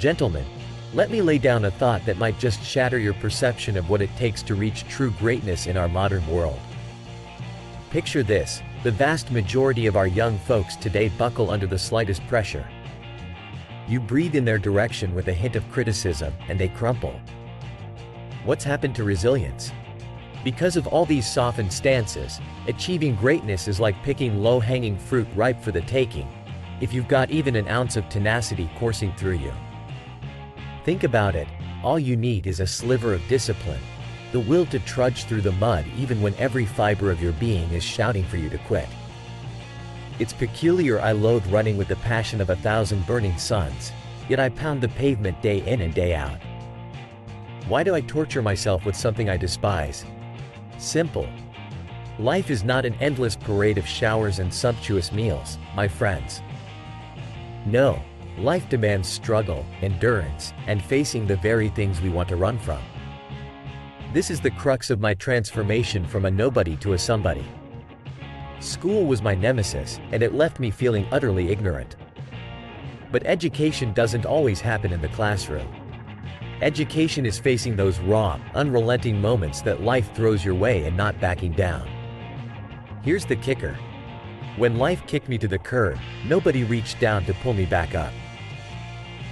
Gentlemen, let me lay down a thought that might just shatter your perception of what it takes to reach true greatness in our modern world. Picture this: the vast majority of our young folks today buckle under the slightest pressure. You breathe in their direction with a hint of criticism, and they crumple. What's happened to resilience? Because of all these softened stances, achieving greatness is like picking low-hanging fruit ripe for the taking, if you've got even an ounce of tenacity coursing through you. Think about it, all you need is a sliver of discipline, the will to trudge through the mud even when every fiber of your being is shouting for you to quit. It's peculiar. I loathe running with the passion of 1,000 burning suns, yet I pound the pavement day in and day out. Why do I torture myself with something I despise? Simple. Life is not an endless parade of showers and sumptuous meals, my friends. No. Life demands struggle, endurance, and facing the very things we want to run from. This is the crux of my transformation from a nobody to a somebody. School was my nemesis, and it left me feeling utterly ignorant. But education doesn't always happen in the classroom. Education is facing those raw, unrelenting moments that life throws your way and not backing down. Here's the kicker. When life kicked me to the curb, nobody reached down to pull me back up.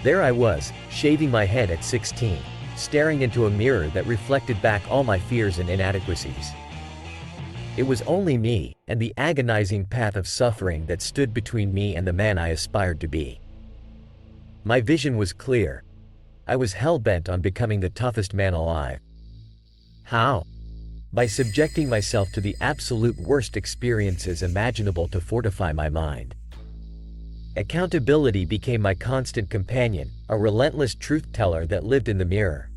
There I was, shaving my head at 16, staring into a mirror that reflected back all my fears and inadequacies. It was only me, and the agonizing path of suffering that stood between me and the man I aspired to be. My vision was clear. I was hell-bent on becoming the toughest man alive. How? By subjecting myself to the absolute worst experiences imaginable to fortify my mind. Accountability became my constant companion, a relentless truth-teller that lived in the mirror.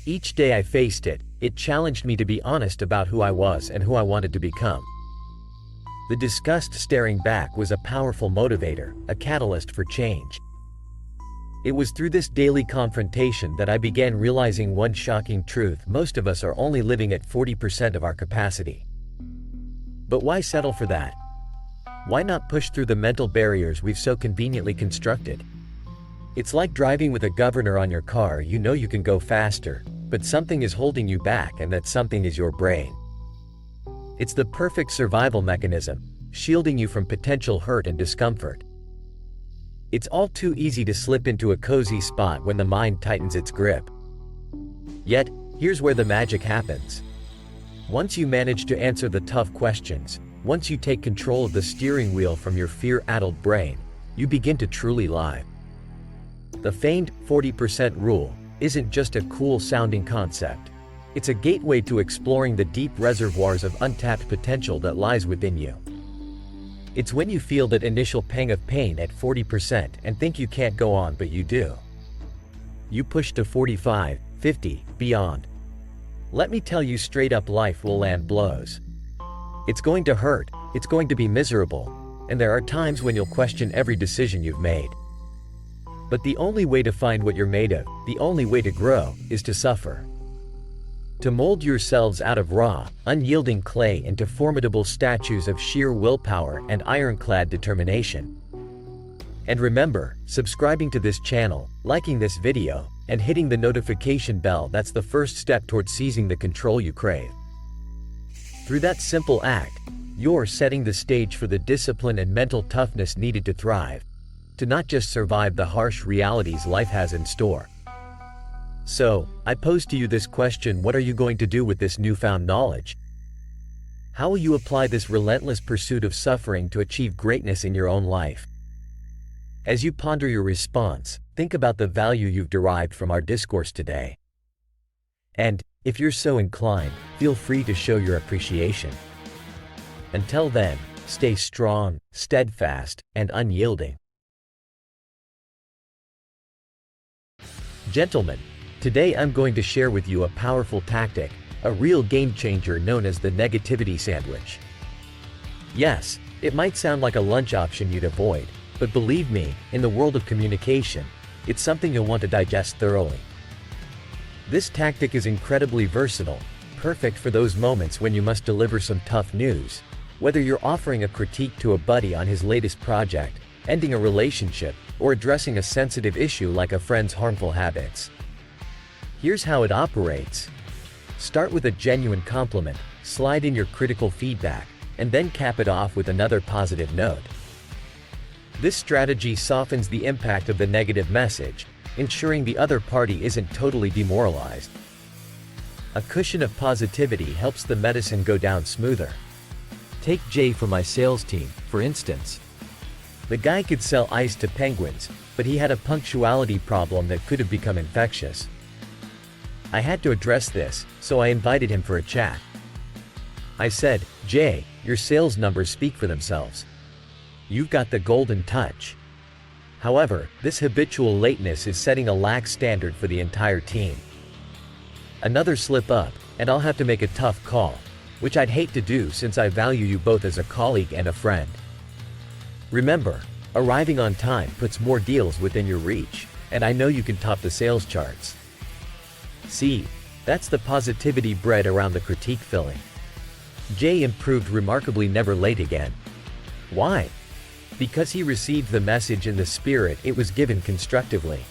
Each day I faced it, it challenged me to be honest about who I was and who I wanted to become. The disgust staring back was a powerful motivator, a catalyst for change. It was through this daily confrontation that I began realizing one shocking truth: most of us are only living at 40% of our capacity. But why settle for that? Why not push through the mental barriers we've so conveniently constructed? It's like driving with a governor on your car. You know you can go faster, but something is holding you back, and that something is your brain. It's the perfect survival mechanism, shielding you from potential hurt and discomfort. It's all too easy to slip into a cozy spot when the mind tightens its grip. Yet, here's where the magic happens. Once you manage to answer the tough questions, once you take control of the steering wheel from your fear-addled brain, you begin to truly live. The famed 40% rule isn't just a cool-sounding concept. It's a gateway to exploring the deep reservoirs of untapped potential that lies within you. It's when you feel that initial pang of pain at 40% and think you can't go on, but you do. You push to 45, 50, beyond. Let me tell you straight up, life will land blows. It's going to hurt, it's going to be miserable, and there are times when you'll question every decision you've made. But the only way to find what you're made of, the only way to grow, is to suffer. To mold yourselves out of raw, unyielding clay into formidable statues of sheer willpower and ironclad determination. And remember, subscribing to this channel, liking this video, and hitting the notification bell, that's the first step towards seizing the control you crave. Through that simple act, you're setting the stage for the discipline and mental toughness needed to thrive, to not just survive the harsh realities life has in store. So, I pose to you this question: what are you going to do with this newfound knowledge? How will you apply this relentless pursuit of suffering to achieve greatness in your own life? As you ponder your response, think about the value you've derived from our discourse today. And, if you're so inclined, feel free to show your appreciation. Until then, stay strong, steadfast, and unyielding. Gentlemen, today I'm going to share with you a powerful tactic, a real game changer known as the negativity sandwich. Yes, it might sound like a lunch option you'd avoid, but believe me, in the world of communication, it's something you'll want to digest thoroughly. This tactic is incredibly versatile, perfect for those moments when you must deliver some tough news. Whether you're offering a critique to a buddy on his latest project, ending a relationship, or addressing a sensitive issue like a friend's harmful habits. Here's how it operates. Start with a genuine compliment, slide in your critical feedback, and then cap it off with another positive note. This strategy softens the impact of the negative message, ensuring the other party isn't totally demoralized. A cushion of positivity helps the medicine go down smoother. Take Jay from my sales team, for instance. The guy could sell ice to penguins, but he had a punctuality problem that could have become infectious. I had to address this, so I invited him for a chat. I said, "Jay, your sales numbers speak for themselves. You've got the golden touch. However, this habitual lateness is setting a lax standard for the entire team. Another slip up, and I'll have to make a tough call, which I'd hate to do since I value you both as a colleague and a friend. Remember, arriving on time puts more deals within your reach, and I know you can top the sales charts." See, that's the positivity bred around the critique filling. Jay improved remarkably, never late again. Why? Because he received the message in the spirit it was given constructively.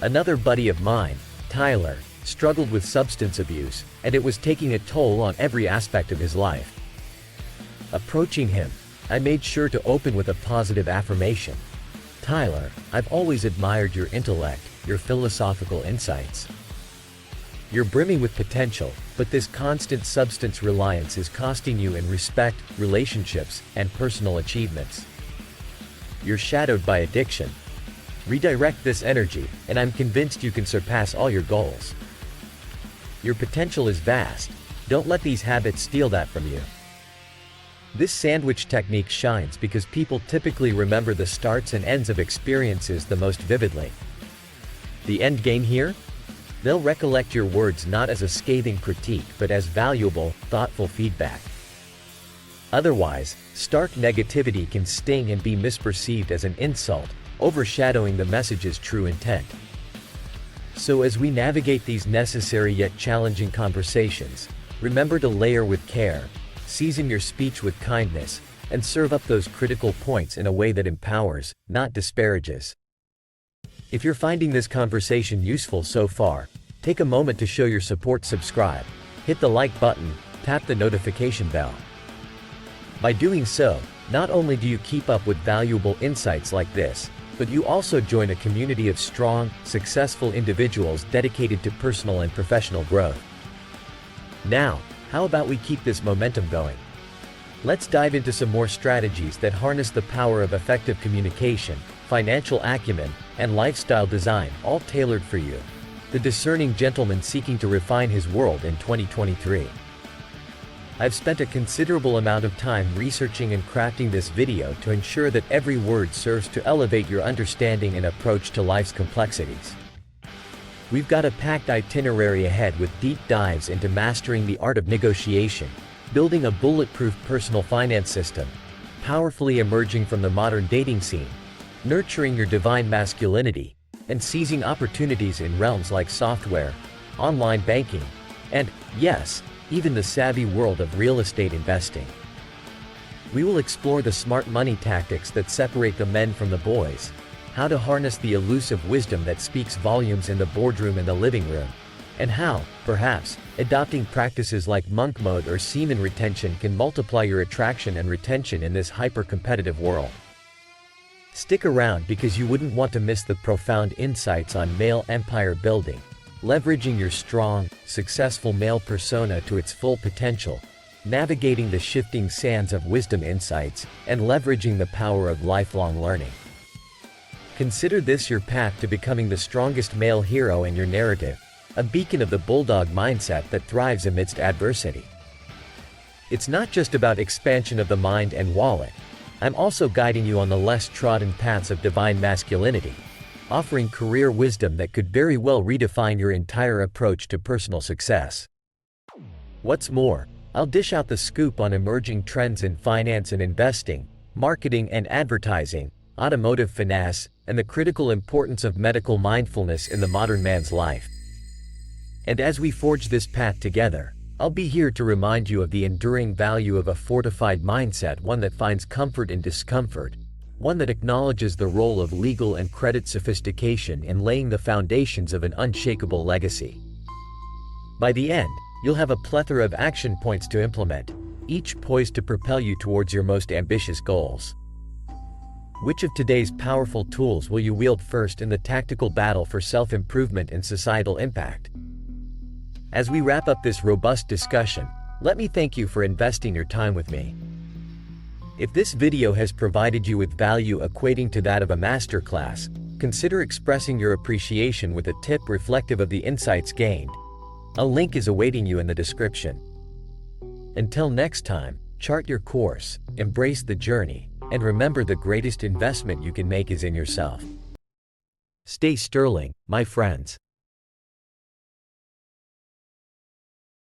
Another buddy of mine, Tyler, struggled with substance abuse, and it was taking a toll on every aspect of his life. Approaching him, I made sure to open with a positive affirmation. "Tyler, I've always admired your intellect, your philosophical insights. You're brimming with potential, but this constant substance reliance is costing you in respect, relationships, and personal achievements. You're shadowed by addiction. Redirect this energy, and I'm convinced you can surpass all your goals. Your potential is vast. Don't let these habits steal that from you." This sandwich technique shines because people typically remember the starts and ends of experiences the most vividly. The end game here? They'll recollect your words not as a scathing critique but as valuable, thoughtful feedback. Otherwise, stark negativity can sting and be misperceived as an insult, overshadowing the message's true intent. So as we navigate these necessary yet challenging conversations, remember to layer with care, season your speech with kindness, and serve up those critical points in a way that empowers, not disparages. If you're finding this conversation useful so far, take a moment to show your support. Subscribe, hit the like button, tap the notification bell. By doing so, not only do you keep up with valuable insights like this, but you also join a community of strong, successful individuals dedicated to personal and professional growth. Now, how about we keep this momentum going? Let's dive into some more strategies that harness the power of effective communication, financial acumen, and lifestyle design, all tailored for you, the discerning gentleman seeking to refine his world in 2023. I've spent a considerable amount of time researching and crafting this video to ensure that every word serves to elevate your understanding and approach to life's complexities. We've got a packed itinerary ahead with deep dives into mastering the art of negotiation, building a bulletproof personal finance system, powerfully emerging from the modern dating scene, nurturing your divine masculinity, and seizing opportunities in realms like software, online banking, and, yes, even the savvy world of real estate investing. We will explore the smart money tactics that separate the men from the boys, how to harness the elusive wisdom that speaks volumes in the boardroom and the living room, and how, perhaps, adopting practices like monk mode or semen retention can multiply your attraction and retention in this hyper-competitive world. Stick around because you wouldn't want to miss the profound insights on male empire building, leveraging your strong, successful male persona to its full potential, navigating the shifting sands of wisdom insights, and leveraging the power of lifelong learning. Consider this your path to becoming the strongest male hero in your narrative, a beacon of the bulldog mindset that thrives amidst adversity. It's not just about expansion of the mind and wallet. I'm also guiding you on the less trodden paths of divine masculinity, offering career wisdom that could very well redefine your entire approach to personal success. What's more, I'll dish out the scoop on emerging trends in finance and investing, marketing and advertising, automotive finesse, and the critical importance of medical mindfulness in the modern man's life. And as we forge this path together, I'll be here to remind you of the enduring value of a fortified mindset, one that finds comfort in discomfort, one that acknowledges the role of legal and credit sophistication in laying the foundations of an unshakable legacy. By the end, you'll have a plethora of action points to implement, each poised to propel you towards your most ambitious goals. Which of today's powerful tools will you wield first in the tactical battle for self-improvement and societal impact? As we wrap up this robust discussion, let me thank you for investing your time with me. If this video has provided you with value equating to that of a masterclass, consider expressing your appreciation with a tip reflective of the insights gained. A link is awaiting you in the description. Until next time, chart your course, embrace the journey, and remember the greatest investment you can make is in yourself. Stay sterling, my friends.